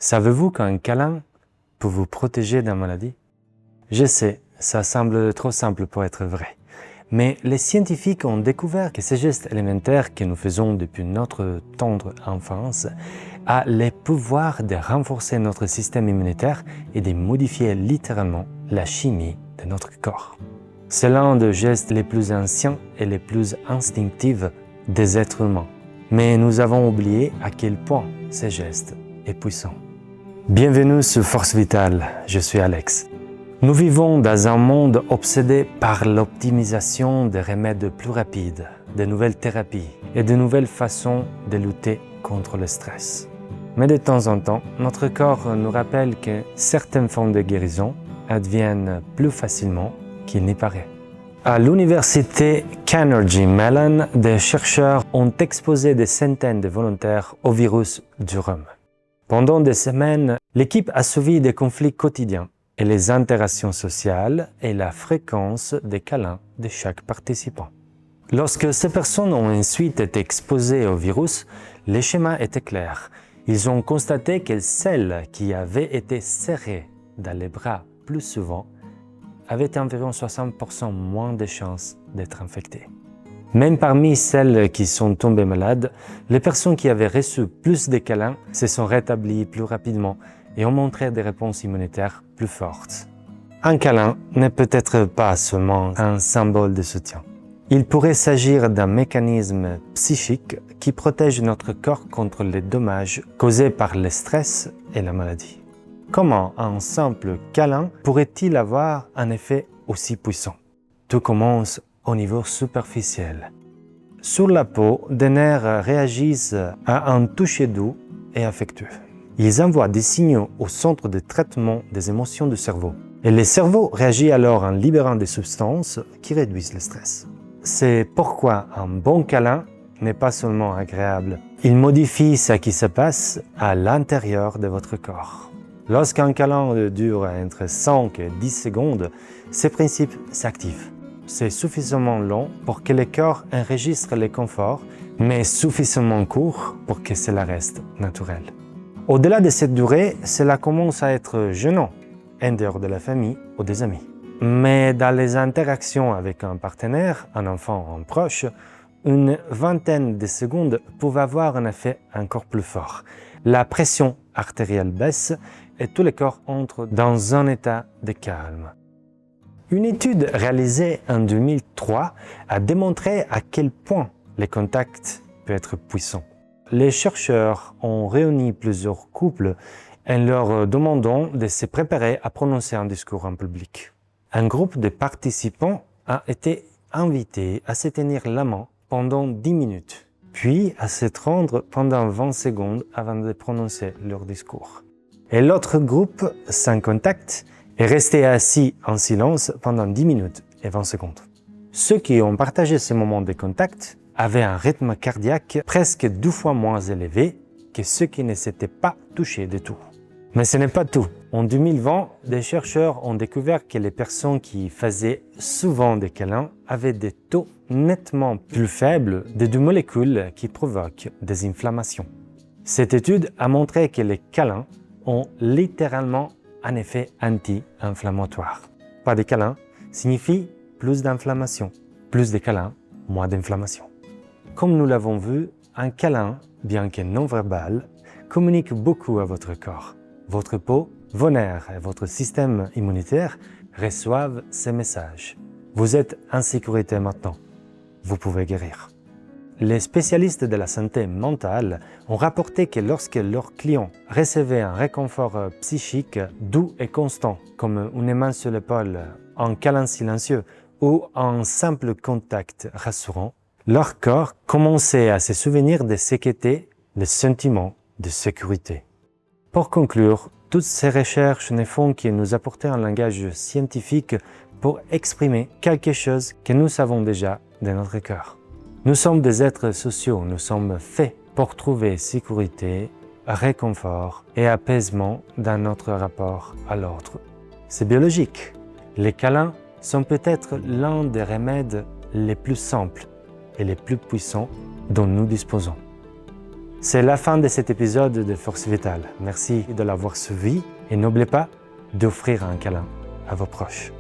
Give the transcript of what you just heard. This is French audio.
Savez-vous qu'un câlin peut vous protéger d'une maladie? Je sais, ça semble trop simple pour être vrai. Mais les scientifiques ont découvert que ces gestes élémentaires que nous faisons depuis notre tendre enfance a le pouvoir de renforcer notre système immunitaire et de modifier littéralement la chimie de notre corps. C'est l'un des gestes les plus anciens et les plus instinctifs des êtres humains. Mais nous avons oublié à quel point ces gestes sont puissants. Bienvenue sur Force Vitale, je suis Alex. Nous vivons dans un monde obsédé par l'optimisation des remèdes plus rapides, de nouvelles thérapies et de nouvelles façons de lutter contre le stress. Mais de temps en temps, notre corps nous rappelle que certaines formes de guérison adviennent plus facilement qu'il n'y paraît. À l'université Carnegie Mellon, des chercheurs ont exposé des centaines de volontaires au virus du rhume. Pendant des semaines, l'équipe a suivi des conflits quotidiens et les interactions sociales et la fréquence des câlins de chaque participant. Lorsque ces personnes ont ensuite été exposées au virus, les schémas étaient clairs. Ils ont constaté que celles qui avaient été serrées dans les bras plus souvent avaient environ 60% moins de chances d'être infectées. Même parmi celles qui sont tombées malades, les personnes qui avaient reçu plus de câlins se sont rétablies plus rapidement et ont montré des réponses immunitaires plus fortes. Un câlin n'est peut-être pas seulement un symbole de soutien. Il pourrait s'agir d'un mécanisme psychique qui protège notre corps contre les dommages causés par le stress et la maladie. Comment un simple câlin pourrait-il avoir un effet aussi puissant? Tout commence au niveau superficiel. Sur la peau, des nerfs réagissent à un toucher doux et affectueux. Ils envoient des signaux au centre de traitement des émotions du cerveau. Et le cerveau réagit alors en libérant des substances qui réduisent le stress. C'est pourquoi un bon câlin n'est pas seulement agréable. Il modifie ce qui se passe à l'intérieur de votre corps. Lorsqu'un câlin dure entre 5 et 10 secondes, ces principes s'activent. C'est suffisamment long pour que le corps enregistre le confort, mais suffisamment court pour que cela reste naturel. Au-delà de cette durée, cela commence à être gênant, en dehors de la famille ou des amis. Mais dans les interactions avec un partenaire, un enfant ou un proche, une vingtaine de secondes peuvent avoir un effet encore plus fort. La pression artérielle baisse et tout le corps entre dans un état de calme. Une étude réalisée en 2003 a démontré à quel point le contact peut être puissant. Les chercheurs ont réuni plusieurs couples en leur demandant de se préparer à prononcer un discours en public. Un groupe de participants a été invité à se tenir la main pendant 10 minutes, puis à se rendre pendant 20 secondes avant de prononcer leur discours. Et l'autre groupe, sans contact, est resté assis en silence pendant 10 minutes et 20 secondes. Ceux qui ont partagé ce moment de contact avaient un rythme cardiaque presque 2 fois moins élevé que ceux qui ne s'étaient pas touchés du tout. Mais ce n'est pas tout. En 2020, des chercheurs ont découvert que les personnes qui faisaient souvent des câlins avaient des taux nettement plus faibles de deux molécules qui provoquent des inflammations. Cette étude a montré que les câlins ont littéralement un effet anti-inflammatoire. Pas de câlins signifie plus d'inflammation. Plus de câlins, moins d'inflammation. Comme nous l'avons vu, un câlin, bien que non-verbal, communique beaucoup à votre corps. Votre peau, vos nerfs et votre système immunitaire reçoivent ces messages. Vous êtes en sécurité maintenant. Vous pouvez guérir. Les spécialistes de la santé mentale ont rapporté que lorsque leurs clients recevaient un réconfort psychique doux et constant, comme une main sur l'épaule, un câlin silencieux ou un simple contact rassurant, leur corps commençait à se souvenir de ce qu'était le sentiment de sécurité. Pour conclure, toutes ces recherches ne font que nous apporter un langage scientifique pour exprimer quelque chose que nous savons déjà de notre cœur. Nous sommes des êtres sociaux, nous sommes faits pour trouver sécurité, réconfort et apaisement dans notre rapport à l'autre. C'est biologique. Les câlins sont peut-être l'un des remèdes les plus simples et les plus puissants dont nous disposons. C'est la fin de cet épisode de Force Vitale. Merci de l'avoir suivi et n'oubliez pas d'offrir un câlin à vos proches.